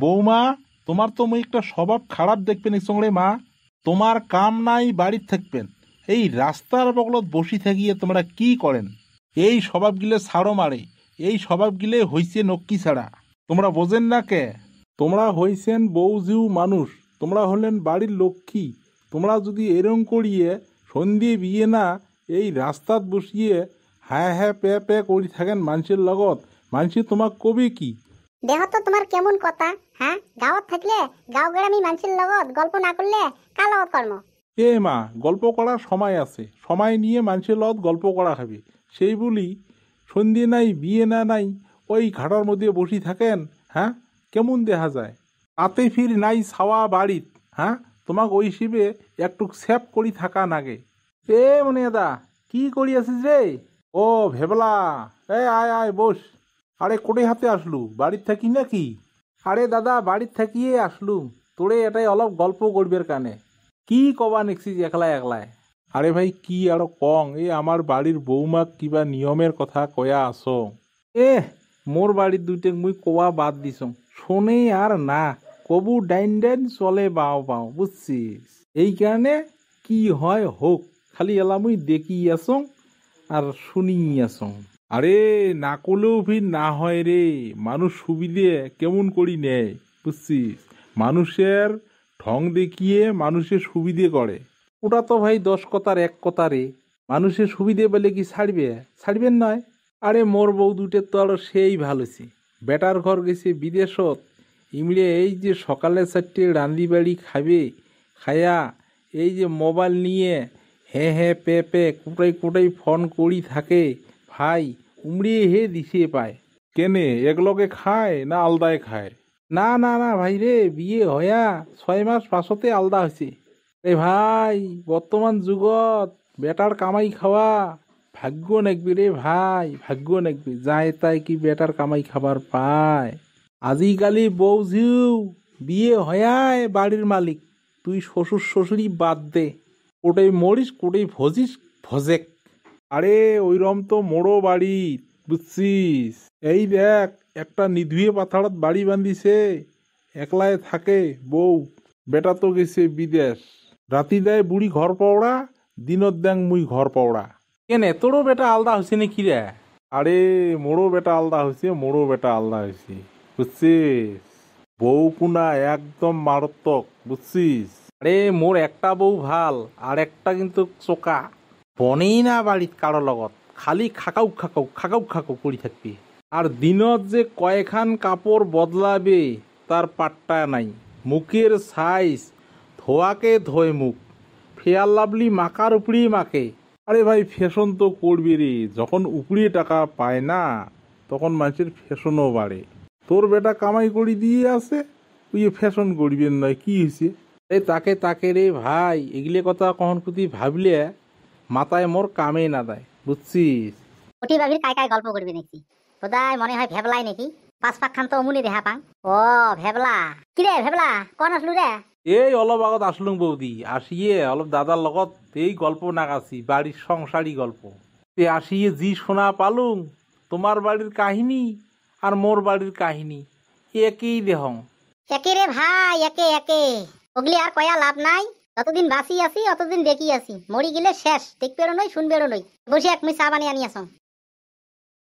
বৌমা, তোমার তো মুই একটা স্বভাব খারাপ দেখবেন সঙ্গে মা। তোমার কাম নাই বাড়ির থাকবেন, এই রাস্তার বগলত বসি থাকিয়ে তোমরা কি করেন? এই স্বভাবগিলে ছাড়ো মারে, এই স্বভাবগিলে হইছে নক্কি ছাড়া। তোমরা বোঝেন না কে? তোমরা হইছেন বৌজিউ মানুষ, তোমরা হলেন বাড়ির লক্ষ্মী। তোমরা যদি এরম করিয়ে সন্ধে বিয়ে না এই রাস্তাত বসিয়ে হ্যাঁ হ্যাঁ পে পে করি থাকেন মানুষের লগত, মানুষে তোমাক কবে কি? দেহ তো তোমার কেমন কথা, হ্যাঁ? গাঁৱত থাকলে গাঁও গ্রামী মানুষের লগত গল্প না করলে কার লগত কর্ম? এ মা, গল্প করার সময় আছে, সময় নিয়ে মানুষের লগত গল্প করা হবে। সেই বলি সন্ধে নাই বিয়ে না নাই ওই ঘাটার মধ্যে বসি থাকেন, হ্যাঁ? কেমন দেখা যায়? তাতে ফির নাই ছাওয়া বাড়িত, হ্যাঁ? তোমাক ওই হিসেবে একটু সেভ করি থাকা নাগে। এ মনে দা, কি করি আছিস রে? ও ভেবলা, আয় আয় বস। আরে কোটে হাতে আসলু, বাড়ির থাকি নাকি? আরে দাদা, বাড়ির থাকিয়ে আসলু, তোরে এটাই অলপ গল্প করবের কানে। কি কবা নেকছিস একলাই একলাই? আরে ভাই কি আরো কং, এ আমার বাড়ির বৌমাক কিবা নিয়মের কথা কয়া আস। মোর বাড়ির দুইটেক মুই কোয়া বাদ দিছ, শোনে আর না, কবু ডাইন ডাইন চলে বাও বাও, বুঝছিস? এই কারণে কি হয় হোক, খালি এলা মুই দেখি আসং আর শুনি আসং। আরে না করলেও ভিড় না হয় রে, মানুষ সুবিধে কেমন করি নেয়, বুঝছিস? মানুষের ঢং দেখিয়ে মানুষের সুবিধে করে, ওটা তো ভাই 10 কথার 1 কথা রে। মানুষের সুবিধে বলে কি ছাড়বেন নয়? আরে মোর বউ দুটের তো আরো সেই ভালোছি, বেটার ঘর গেছে বিদেশত, ইমলে এই যে সকালে 4টে রান্দি বাড়ি খাবে, খায়া এই যে মোবাইল নিয়ে হ্যাঁ হ্যাঁ পে পে কোটাই কোটাই ফোন করি থাকে, ভাই উমড়িয়ে হে দিশে পায়। কেনে একলগে খায় না আলদায় খায়? না না না ভাই রে, বিয়ে হয়া 6 মাস পাছতে আলদা হয়েছে। রে ভাই, বর্তমান যুগত বেটার কামাই খাওয়া ভাগ্য নাকবি রে ভাই, ভাগ্য নাকবি। যায় তাই কি বেটার কামাই খাবার পায়? আজিকালি বউঝিউ বিয়ে হয়ায় বাড়ির মালিক, তুই শ্বশুর শ্বশুরি বাদ দে, কোটাই মরিস কোটাই ভজিস ভজেক। আরে ওইরম তো মোড়ো বাড়ি, বুঝছিস? এই দেখ, একটা নিধুয়ে পাথাড়ত বাড়ি বান্ধিছে, একলায় থাকে বউ, বেটা তো গেছে বিদেশ। রাতি দেয় বুড়ি ঘর পাওড়া, দিনত দেং মুই ঘর পাওড়া। কেনে তোরও বেটা আলদা হয়েছে নাকি রে? আরে মোড়ো বেটা আলদা হয়েছে, মোড়ো বেটা আলদা হয়েছে, বুঝছিস? বউ পুনা একদম মারাত্মক, বুঝছিস? আরে মোর একটা বউ ভাল, আর একটা কিন্তু চোকা, বনেই না বাড়িত কারো লগত, খালি খাকাউ খাকাউ খাকাউ খাকাউ করি থাকবি। আর দিনত যে কয়খান কাপড় বদলাবে তার পাট্টা নাই। মুখের সাইজ ধোয়াকে ধোয় মুখ, ফেয়ার লাভলি মাকার উপরেই মাকে। আরে ভাই ফ্যাশন তো করবি রে, যখন উপরে টাকা পায় না তখন মানুষের ফ্যাশনও বাড়ে। তোর বেটা কামাই করি দিয়ে আছে, তুই ফ্যাশন করবেন নয়, কি হয়েছে? এই তাকে রে ভাই, এগুলো কথা কখন কুতি ভাবলে মাথায় মোর কামে না দেয়, বুঝছিস? ওটি ভাবির কায় কায় গল্প করবি নাকি? বোধহয় মনে হয় ভেবলাই নাকি? 5 পাক খান তো অমুনি দেহা পাং। ও ভেবলা, কি রে ভেবলা, কোন আসলু রে? এই অলপ আগত আসলুম বৌদি, আসিয়ে অলপ দাদার লগত এই গল্প নাগাছি, বাড়ির সংসারী গল্প। আসিয়ে জি শোনা পালুম, তোমার বাড়ির কাহিনী আর মোর বাড়ির কাহিনী একই দেহং। একে রে ভাই, একে একে। ওগলি আর কয়া লাভ নাই, যতদিন বাঁচি আছি অতদিন দেখি আছি, মরি গেলে শেষ, দেখবেরও নই শুনবেরও নই। বসে এক মুই চা বানিয়ে আনি আসং।